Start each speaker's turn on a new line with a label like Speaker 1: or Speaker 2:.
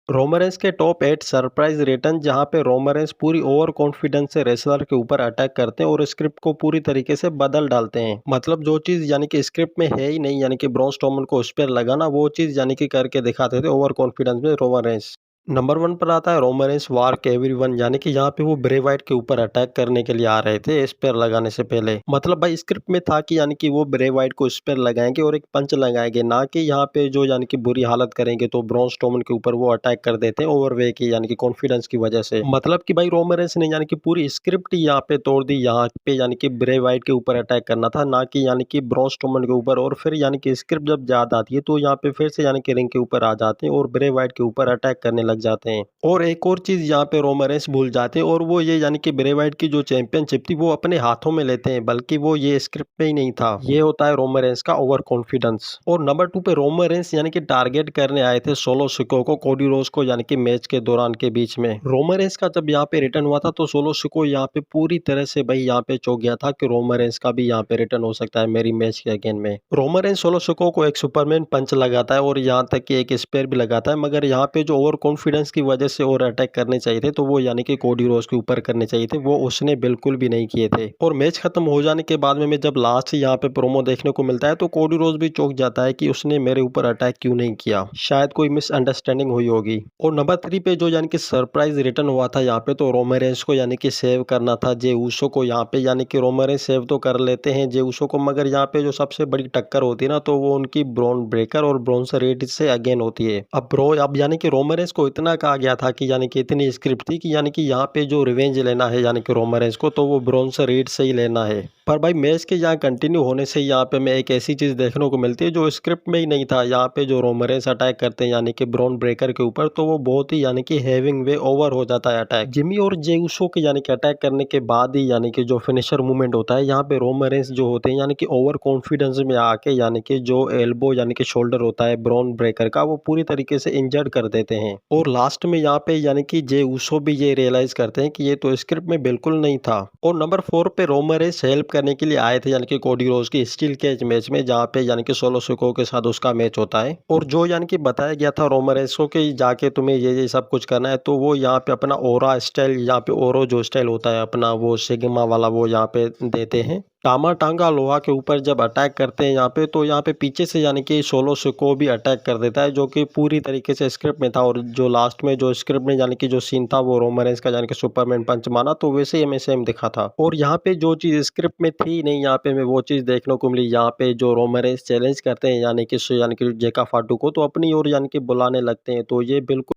Speaker 1: रोमरेंस के top 8 surprise return, जहां पे रोमरेंस पूरी ओवर कॉन्फिडेंस से रेसलर के ऊपर अटैक करते हैं और स्क्रिप्ट को पूरी तरीके से बदल डालते हैं। मतलब जो चीज यानी कि स्क्रिप्ट में है ही नहीं, यानी कि ब्रॉन स्ट्रोमन को उस पर लगाना, वो चीज यानी कि करके दिखाते थे ओवर कॉन्फिडेंस में रोमरेंस। नंबर 1 पर आता है रोमरेंस वार के एवरीवन, यानी कि यहाँ पे वो ब्रे वाइट के ऊपर अटैक करने के लिए आ रहे थे स्पेयर लगाने से पहले। मतलब भाई स्क्रिप्ट में था कि यानी कि वो ब्रे वाइट को स्पेयर लगाएंगे और एक पंच लगाएंगे, ना कि यहाँ पे जो यानी कि बुरी हालत करेंगे तो ब्रॉन स्ट्रोमन के ऊपर वो अटैक कर देते हैं ओवरवे की यानी कि कॉन्फिडेंस की वजह से। मतलब कि भाई रोमरेंस ने यानी कि पूरी स्क्रिप्ट यहाँ पे तोड़ दी, यहाँ पे यानी कि ब्रे वाइट के ऊपर अटैक करना था, ना कि यानी कि ब्रॉन स्ट्रोमन के ऊपर। और फिर यानी कि स्क्रिप्ट जब याद आती है तो यहाँ पे फिर से यानी कि रिंग के ऊपर आ जाते हैं और ब्रे वाइट के ऊपर अटैक करने लग जाते हैं। और एक और चीज यहाँ पे रोमरेंस भूल जाते हैं, और वो ये यानी कि ब्रे वाइट की जो चैंपियनशिप थी वो अपने हाथों में लेते हैं, बल्कि वो ये स्क्रिप्ट में ही नहीं था। ये होता है रोमरेंस का ओवर कॉन्फिडेंस। और नंबर 2 पे रोमरेंस यानी कि टारगेट करने आए थे सोलो सिको को, कोडी रोज को, यानी कि मैच के दौरान के बीच में। रोमरेंस का जब यहाँ पे रिटर्न हुआ था तो सोलो सिको यहाँ पे पूरी तरह से भाई यहाँ पे चौंक गया था कि रोमरेंस का भी यहाँ पे रिटर्न हो सकता है मेरी मैच के अगेन में। रोमरेंस सोलो सिको को एक सुपरमैन पंच लगाता है और यहाँ तक कि एक स्पेयर भी लगाता है, मगर यहाँ पे जो ओवर कॉन्फिडेंस की वजह से और अटैक करने चाहिए थे तो वो यानी कि कोडी रोज के ऊपर करने चाहिए थे, वो उसने बिल्कुल भी नहीं किए थे। और मैच खत्म हो जाने के बाद में जब लास्ट यहाँ पे प्रोमो देखने को मिलता है तो कोडी रोज भी चौंक जाता है कि उसने मेरे ऊपर अटैक क्यों नहीं किया, शायद कोई मिसअंडरस्टैंडिंग हुई होगी। और नंबर 3 पे जो यानी कि सरप्राइज रिटर्न हुआ था यहाँ पे, तो रोमरेंस को यानी कि सेव करना था जे उसो को यहाँ पे, यानी कि रोमरेंस सेव तो कर लेते हैं जे उसो को, मगर यहाँ पे जो सबसे बड़ी टक्कर होती है ना तो वो उनकी ब्रॉन ब्रेकर और ब्रॉन्स रेड से अगेन होती है। अब यानी कि रोमरेंस को इतना कहा गया था कि यानी कि इतनी स्क्रिप्ट थी कि यानी कि यहाँ पे जो रिवेंज लेना है यानी कि रोमरेंस को, तो वो ब्रॉन्स रेड से ही लेना है। पर भाई मैच के यहाँ कंटिन्यू होने से यहाँ पे मैं एक ऐसी चीज देखने को मिलती है जो स्क्रिप्ट में ही नहीं था। यहाँ पे जो रोमरेंस अटैक करते हैं यानी कि ब्रॉन ब्रेकर के ऊपर, तो वो बहुत ही यानी कि हैविंग वे ओवर हो जाता है अटैक। जिमी और जे उसो के यानी कि अटैक करने के बाद ही यानी कि जो फिनिशर मूवमेंट होता है, यहाँ पे रोमरेंस जो होते हैं यानी कि ओवर कॉन्फिडेंस में आके यानी कि जो एल्बो यानी कि शोल्डर होता है ब्रॉन ब्रेकर का, वो पूरी तरीके से इंजर्ड कर देते हैं। और लास्ट में यहाँ पे यानी कि जे उसो भी ये रियलाइज करते हैं कि ये तो स्क्रिप्ट में बिल्कुल नहीं था। और नंबर 4 पे रोमरेंस हेल्प करने के लिए आए थे यानी कि कोडी रोज की स्टील केज मैच में, जहाँ पे यानी कि सोलो सिको के साथ उसका मैच होता है। और जो यानी कि बताया गया था रोमरेंस को कि जाके तुम्हें ये सब कुछ करना है, तो वो यहाँ पे अपना ओरा स्टाइल, यहाँ पे ओरो जो स्टाइल होता है अपना, वो सिग्मा वाला, वो यहाँ पे देते हैं। टामा टांगा लोहा के ऊपर जब अटैक करते हैं यहाँ पे, तो यहाँ पे पीछे से यानी कि सोलो सिको भी अटैक कर देता है, जो कि पूरी तरीके से स्क्रिप्ट में था। और जो लास्ट में जो स्क्रिप्ट में यानी कि जो सीन था वो रोमरेंस का यानी कि सुपरमैन पंच माना, तो वैसे ही हमें सेम दिखा था। और यहाँ पे जो चीज स्क्रिप्ट में थी नहीं, यहाँ पे हमें वो चीज देखने को मिली। यहाँ पे जो रोमरेंस चैलेंज करते हैं यानी कि जेका फाटू को, तो अपनी ओर यानी कि बुलाने लगते हैं, तो ये बिल्कुल